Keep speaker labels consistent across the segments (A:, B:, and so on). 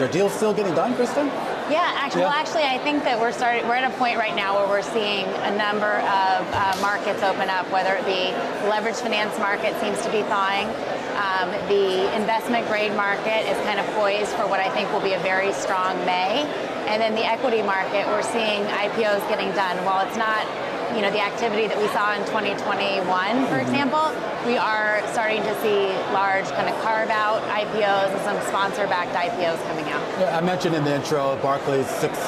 A: Are deals still getting done, Kristin?
B: Yeah, actually, I think that we're at a point right now where we're seeing a number of markets open up, whether it be the leveraged finance market seems to be thawing. The investment grade market is kind of poised for what I think will be a very strong May. And then the equity market, we're seeing IPOs getting done. While it's not, the activity that we saw in 2021, for example, we are starting to see large kind of carve-out IPOs and some sponsor-backed IPOs coming out.
A: Yeah, I mentioned in the intro, Barclays, sixth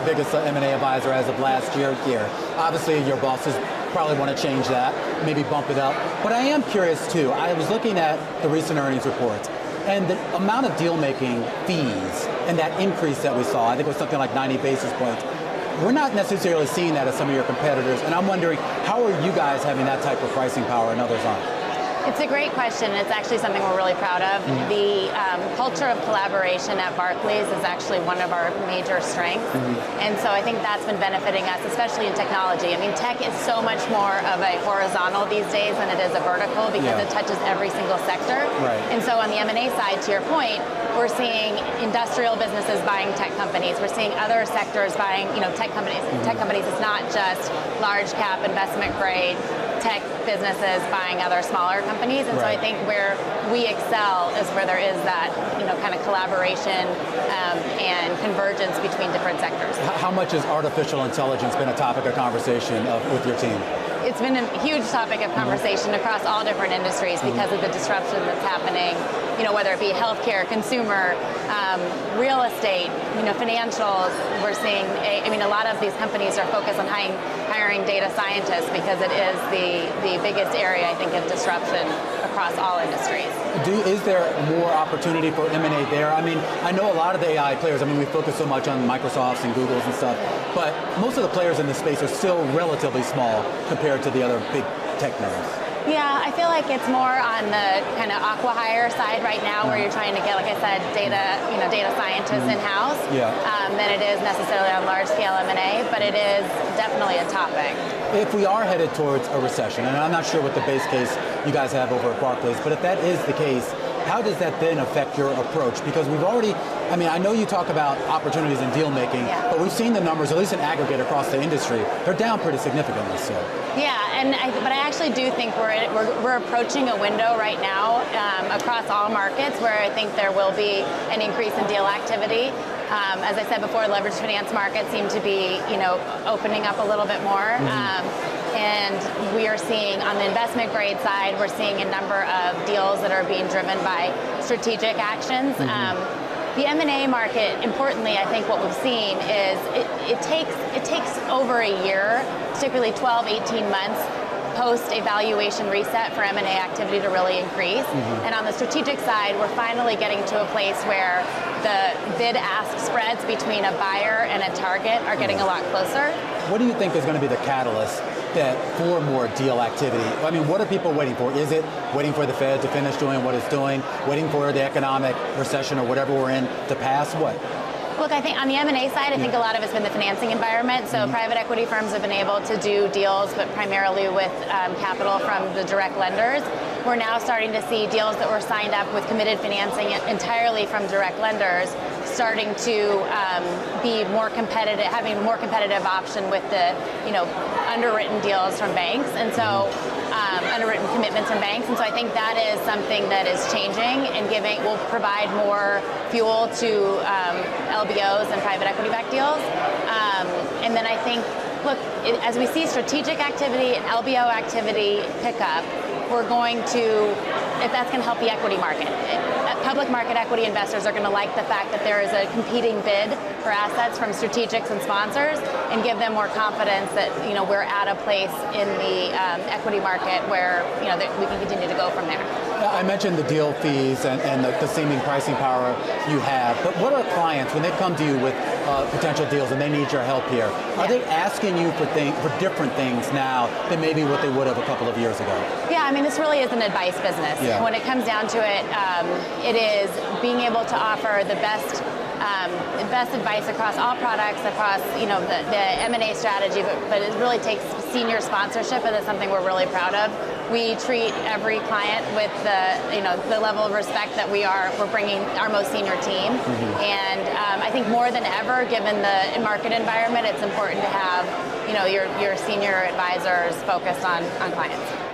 A: biggest M&A advisor as of last year here. Obviously, your bosses probably want to change that, maybe bump it up. But I am curious, too. I was looking at the recent earnings reports, and the amount of deal-making fees and that increase that we saw, I think it was something like 90 basis points. We're not necessarily seeing that as some of your competitors, and I'm wondering, how are you guys having that type of pricing power and others aren't?
B: It's a great question. It's actually something we're really proud of. The culture of collaboration at Barclays is actually one of our major strengths. And so I think that's been benefiting us, especially in technology. I mean, tech is so much more of a horizontal these days than it is a vertical because it touches every single sector.
A: Right.
B: And so on the M&A side, to your point, we're seeing industrial businesses buying tech companies. We're seeing other sectors buying, tech companies. Tech companies is not just large cap investment grade tech businesses buying other smaller companies, and so I think where we excel is where there is that kind of collaboration and convergence between different sectors.
A: How much has artificial intelligence been a topic of conversation with your team?
B: It's been a huge topic of conversation across all different industries because of the disruption that's happening, whether it be healthcare, consumer, real estate, financials. We're seeing, a lot of these companies are focused on hiring data scientists because it is the biggest area, I think, of disruption across all industries.
A: Is there more opportunity for M&A there? I mean, I know a lot of the AI players, we focus so much on Microsofts and Googles and stuff, but most of the players in this space are still relatively small compared to the other big tech names.
B: Yeah, I feel like it's more on the kind of acqui-hire side right now, where you're trying to get, like I said, data scientists in-house, than it is necessarily on large-scale M&A, but it is definitely a topic.
A: If we are headed towards a recession, and I'm not sure what the base case you guys have over at Barclays, but if that is the case, how does that then affect your approach? Because we've already, I know you talk about opportunities in deal making, but we've seen the numbers, at least in aggregate across the industry, they're down pretty significantly. So. Yeah,
B: but I actually do think we're approaching a window right now across all markets where I think there will be an increase in deal activity. As I said before, leveraged finance markets seem to be, opening up a little bit more. And we are seeing, on the investment grade side, we're seeing a number of deals that are being driven by strategic actions. The M&A market, importantly, I think what we've seen is it takes over a year, typically 12, 18 months, post a valuation reset for M&A activity to really increase. And on the strategic side, we're finally getting to a place where the bid-ask spreads between a buyer and a target are getting a lot closer.
A: What do you think is going to be the catalyst for more deal activity? What are people waiting for? Is it waiting for the Fed to finish doing what it's doing, waiting for the economic recession or whatever we're in to pass? What?
B: Look, I think on the M&A side, I think a lot of it's been the financing environment. So private equity firms have been able to do deals, but primarily with capital from the direct lenders. We're now starting to see deals that were signed up with committed financing entirely from direct lenders starting to be more competitive, having a more competitive option with the underwritten deals from banks, and so underwritten commitments from banks. And so I think that is something that is changing and will provide more fuel to LBOs and private equity-backed deals. And then I think, look, as we see strategic activity and LBO activity pick up, we're going to, if that's going to help the equity market. Public market equity investors are going to like the fact that there is a competing bid for assets from strategics and sponsors, and give them more confidence that we're at a place in the equity market where that we can continue to go from there.
A: I mentioned the deal fees and the seeming pricing power you have, but what are clients when they come to you with potential deals and they need your help here? Are they asking you for different things now than maybe what they would have a couple of years ago?
B: Yeah, this really is an advice business. Yeah. When it comes down to it, it is being able to offer the best advice across all products, across the M&A strategy, but it really takes senior sponsorship, and it's something we're really proud of. we treat every client with the level of respect that we're bringing our most senior team. And I think more than ever, given the market environment, it's important to have your senior advisors focused on clients.